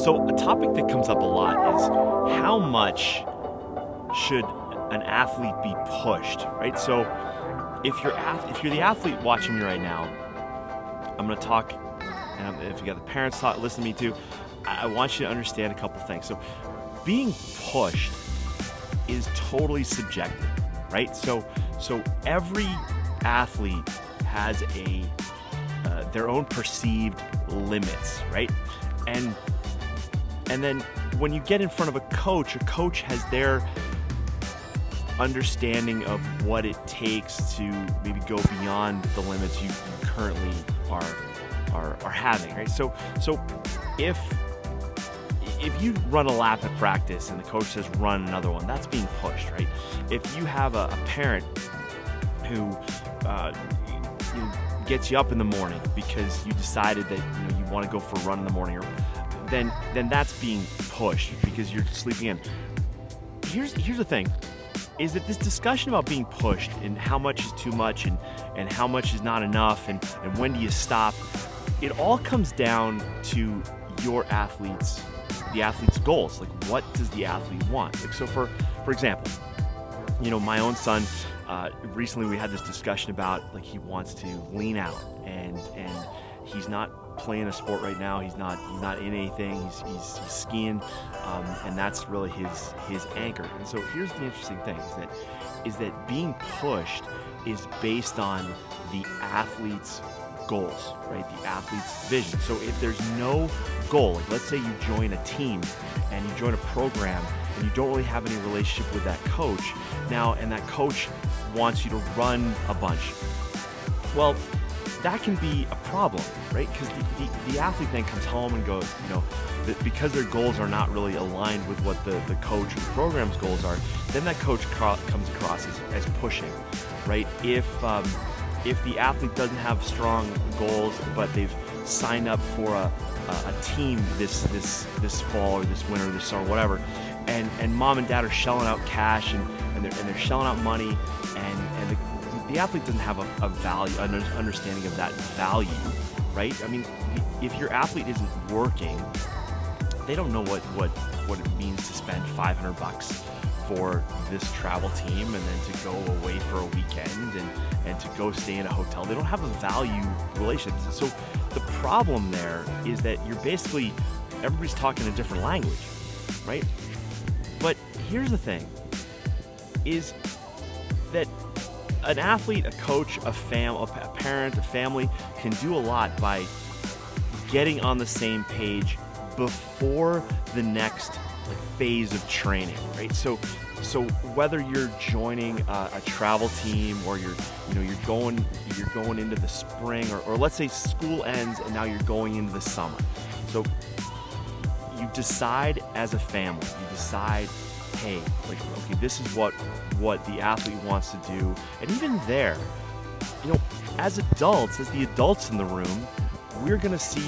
So a topic that comes up a lot is how much should an athlete be pushed, right? So if you're the athlete watching me right now, I'm going to talk, and if you got the parents listen to me too, I want you to understand a couple things. So being pushed is totally subjective, right? So every athlete has their own perceived limits, right? And then when you get in front of a coach has their understanding of what it takes to maybe go beyond the limits you currently are having, right? So if you run a lap at practice and the coach says run another one, that's being pushed, right? If you have a parent who gets you up in the morning because you decided that you want to go for a run in the morning, then that's being pushed because you're sleeping in. Here's the thing, is that this discussion about being pushed and how much is too much and how much is not enough and when do you stop, it all comes down to the athlete's goals. Like, what does the athlete want? Like, so for example, my own son, recently we had this discussion about, like, he wants to lean out and he's not playing a sport right now. He's not in anything. He's skiing, and that's really his anchor. And so here's the interesting thing: is that being pushed is based on the athlete's goals, right? The athlete's vision. So if there's no goal, like let's say you join a team and you join a program and you don't really have any relationship with that coach now, and that coach wants you to run a bunch, well, that can be a problem, right? Because the athlete then comes home and goes, because their goals are not really aligned with what the coach or the program's goals are, then that coach comes across as pushing, right? If the athlete doesn't have strong goals, but they've signed up for a team this fall or this winter or this summer, whatever, and mom and dad are shelling out cash and they're shelling out money, and the athlete doesn't have a value, an understanding of that value, right? I mean, if your athlete isn't working, they don't know what it means to spend $500 for this travel team and then to go away for a weekend and to go stay in a hotel. They don't have a value relationship. So the problem there is that everybody's talking a different language, right? But here's the thing, is that an athlete, a coach, a parent, a family can do a lot by getting on the same page before the next phase of training, right? So whether you're joining a travel team or you're going into the spring, or let's say school ends and now you're going into the summer. So you decide as a family, hey, okay, this is what the athlete wants to do. And even there, as the adults in the room, we're going to see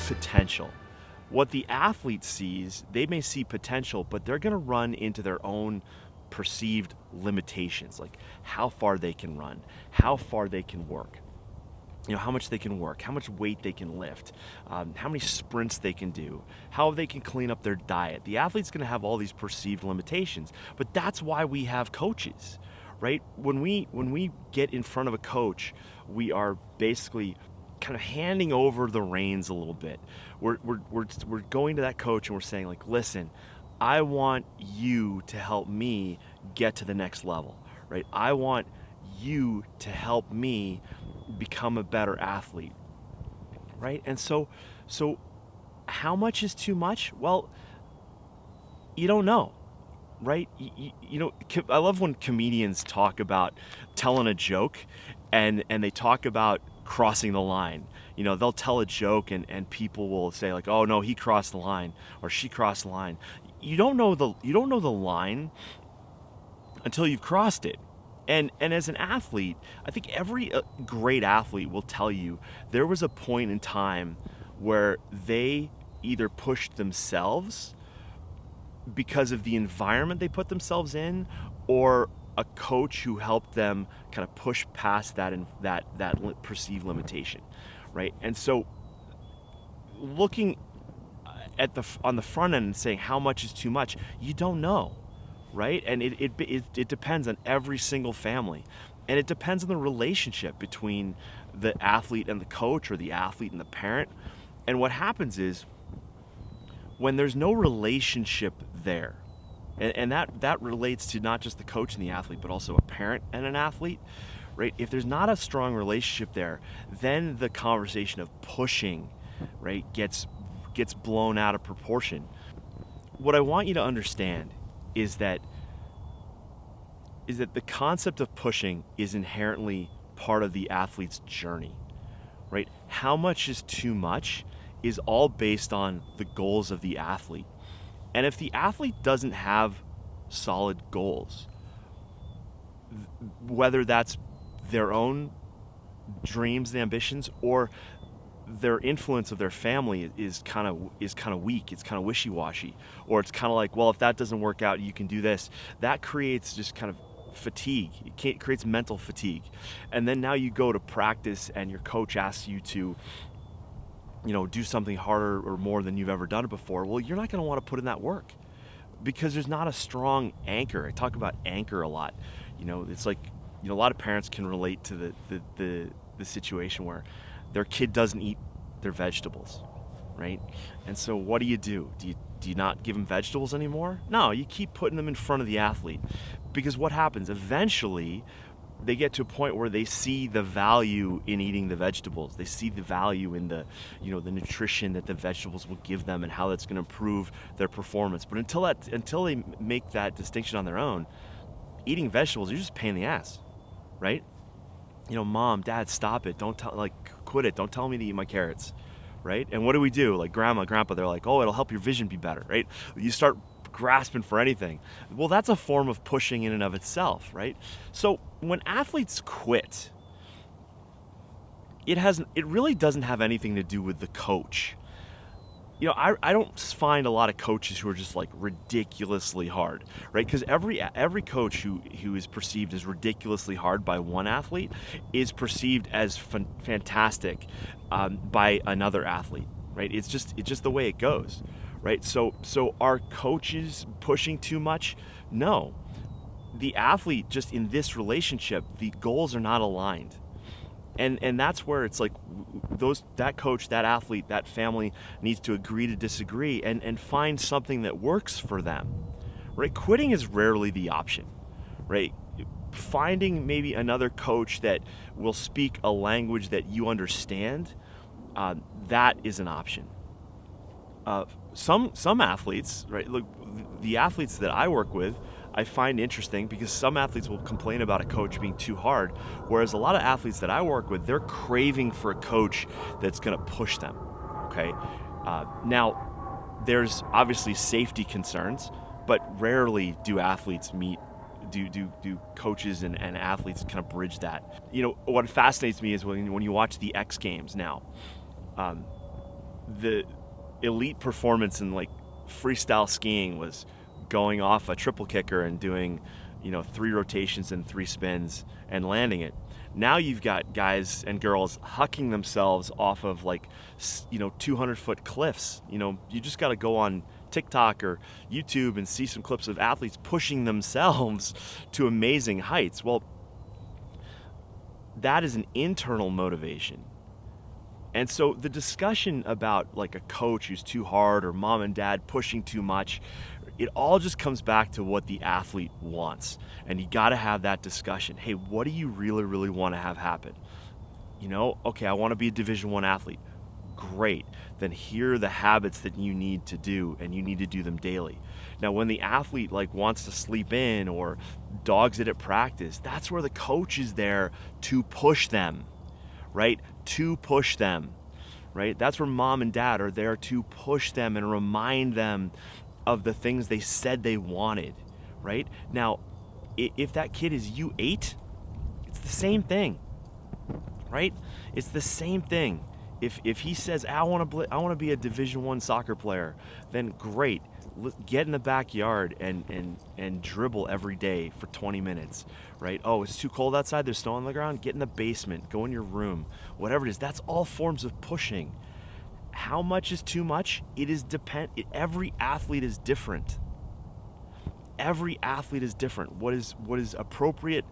potential. What the athlete sees, they may see potential, but they're going to run into their own perceived limitations, like how far they can run, how far they can work, how much they can work, how much weight they can lift, how many sprints they can do, how they can clean up their diet. The athlete's going to have all these perceived limitations, but that's why we have coaches, right? When we get in front of a coach, we are basically kind of handing over the reins a little bit. We're going to that coach and we're saying, like, listen, I want you to help me get to the next level, right? I want you to help me become a better athlete, right? And so how much is too much? Well, you don't know, right? I love when comedians talk about telling a joke and they talk about crossing the line. They'll tell a joke and people will say, like, oh no, he crossed the line or she crossed the line. You don't know the line until you've crossed it. And as an athlete, I think every great athlete will tell you there was a point in time where they either pushed themselves because of the environment they put themselves in, or a coach who helped them kind of push past that perceived limitation, right? And so looking on the front end and saying how much is too much, you don't know, right? And it depends on every single family, and it depends on the relationship between the athlete and the coach, or the athlete and the parent. And what happens is, when there's no relationship there, and that relates to not just the coach and the athlete, but also a parent and an athlete, right? If there's not a strong relationship there, then the conversation of pushing, right, gets blown out of proportion. What I want you to understand is that the concept of pushing is inherently part of the athlete's journey, right? How much is too much is all based on the goals of the athlete. And if the athlete doesn't have solid goals, whether that's their own dreams and ambitions, or their influence of their family is kind of weak, it's kind of wishy-washy, or it's kind of like, well, if that doesn't work out, you can do this. That creates just kind of fatigue. It creates mental fatigue. And then now you go to practice and your coach asks you to, do something harder or more than you've ever done it before. Well, you're not going to want to put in that work because there's not a strong anchor. I talk about anchor a lot. It's like, a lot of parents can relate to the situation where their kid doesn't eat their vegetables, right? And so what do? Do you not give them vegetables anymore? No, you keep putting them in front of the athlete, because what happens eventually, they get to a point where they see the value in eating the vegetables. They see the value in the nutrition that the vegetables will give them and how that's going to improve their performance. But until they make that distinction on their own, eating vegetables, you're just a pain in the ass, right? Mom, Dad, stop it. Quit it. Don't tell me to eat my carrots, right? And what do? Like grandma, grandpa, they're like, oh, it'll help your vision be better, right? You start grasping for anything. Well, that's a form of pushing in and of itself, right? So when athletes quit, it really doesn't have anything to do with the coach. I don't find a lot of coaches who are just like ridiculously hard, right? Because every coach who is perceived as ridiculously hard by one athlete is perceived as fantastic by another athlete, right? It's just the way it goes, right? So are coaches pushing too much? No. The athlete, just in this relationship, the goals are not aligned. And that's where it's like that coach, that athlete, that family needs to agree to disagree and find something that works for them, right? Quitting is rarely the option, right? Finding maybe another coach that will speak a language that you understand, that is an option. Some athletes, right? Look, the athletes that I work with, I find interesting because some athletes will complain about a coach being too hard, whereas a lot of athletes that I work with, they're craving for a coach that's going to push them, okay? Now, there's obviously safety concerns, but rarely do athletes do coaches and athletes kind of bridge that. What fascinates me is when you watch the X Games now, the elite performance in like freestyle skiing was going off a triple kicker and doing 3 rotations and 3 spins and landing it. Now you've got guys and girls hucking themselves off of 200-foot cliffs. You just got to go on TikTok or YouTube and see some clips of athletes pushing themselves to amazing heights. Well, that is an internal motivation. And so the discussion about like a coach who's too hard or mom and dad pushing too much, it all just comes back to what the athlete wants. And you got to have that discussion. Hey, what do you really, really want to have happen? Okay, I want to be a Division I athlete. Great. Then here are the habits that you need to do, and you need to do them daily. Now, when the athlete wants to sleep in or dogs it at practice, that's where the coach is there to push them, right? To push them, right? That's where mom and dad are there to push them and remind them of the things they said they wanted, right? Now, if that kid is U8, it's the same thing, right? It's the same thing. If he says, I want to be a Division I soccer player, then great. Get in the backyard and dribble every day for 20 minutes, right? Oh, it's too cold outside, there's snow on the ground, get in the basement, go in your room, whatever it is. That's all forms of pushing. How much is too much? Every athlete is different. Every athlete is different. What is appropriate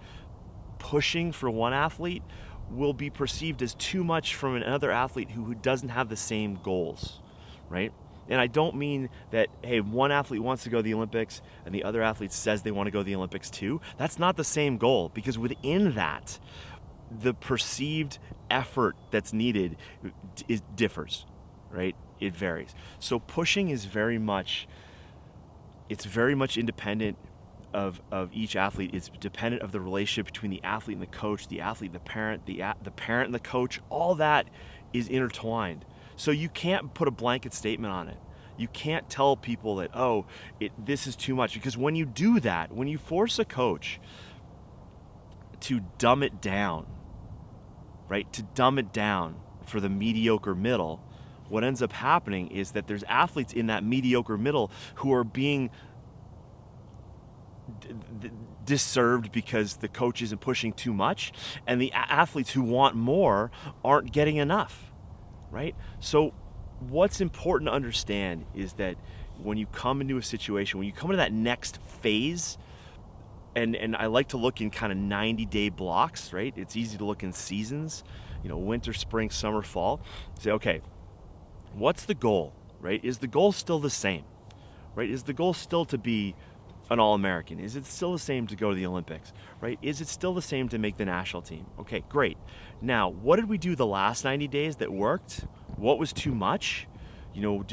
pushing for one athlete will be perceived as too much from another athlete who doesn't have the same goals, right? And I don't mean that, hey, one athlete wants to go to the Olympics and the other athlete says they want to go to the Olympics too. That's not the same goal, because within that, the perceived effort that's needed differs, right? It varies. So pushing is very much independent of each athlete. It's dependent of the relationship between the athlete and the coach, the athlete, the parent, the parent and the coach. All that is intertwined. So you can't put a blanket statement on it. You can't tell people that, this is too much, because when you do that, when you force a coach to dumb it down, right, to dumb it down for the mediocre middle, what ends up happening is that there's athletes in that mediocre middle who are being disserved because the coach isn't pushing too much, and the athletes who want more aren't getting enough, right? So what's important to understand is that when you come into a situation, when you come into that next phase, and I like to look in kind of 90-day blocks, right? It's easy to look in seasons, winter, spring, summer, fall. Say, okay, what's the goal, right? Is the goal still the same, right? Is the goal still to be an All-American? Is it still the same to go to the Olympics, right? Is it still the same to make the national team? Okay, great. Now, what did we do the last 90 days that worked? What was too much? Do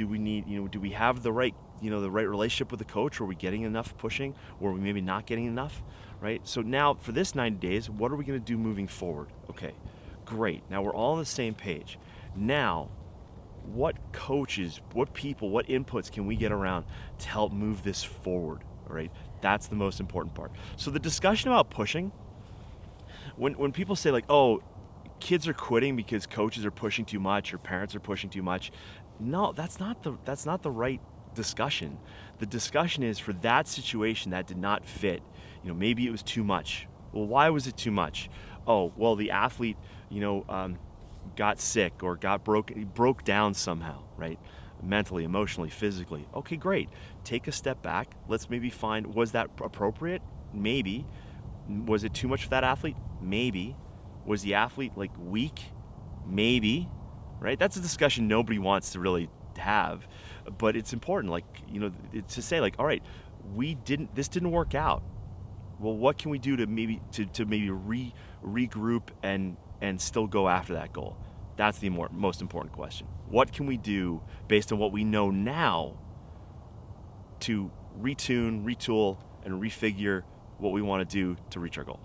we have the right relationship with the coach? Are we getting enough pushing? Or are we maybe not getting enough, right? So now for this 90 days, what are we going to do moving forward? Okay, great. Now we're all on the same page. Now, what coaches, what people, what inputs can we get around to help move this forward? All right, that's the most important part. So the discussion about pushing, when people say like, kids are quitting because coaches are pushing too much or parents are pushing too much, no, that's not the right discussion. The discussion is for that situation that did not fit. Maybe it was too much. Well, why was it too much? Oh, well, the athlete, got sick or broke down somehow, right? Mentally, emotionally, physically. Okay, great. Take a step back. Let's maybe find, was that appropriate? Maybe. Was it too much for that athlete? Maybe. Was the athlete weak? Maybe. Right? That's a discussion nobody wants to really have, but it's important, to say all right, this didn't work out. Well, what can we do to maybe regroup and still go after that goal? That's the most important question. What can we do based on what we know now to retune, retool, and refigure what we want to do to reach our goal?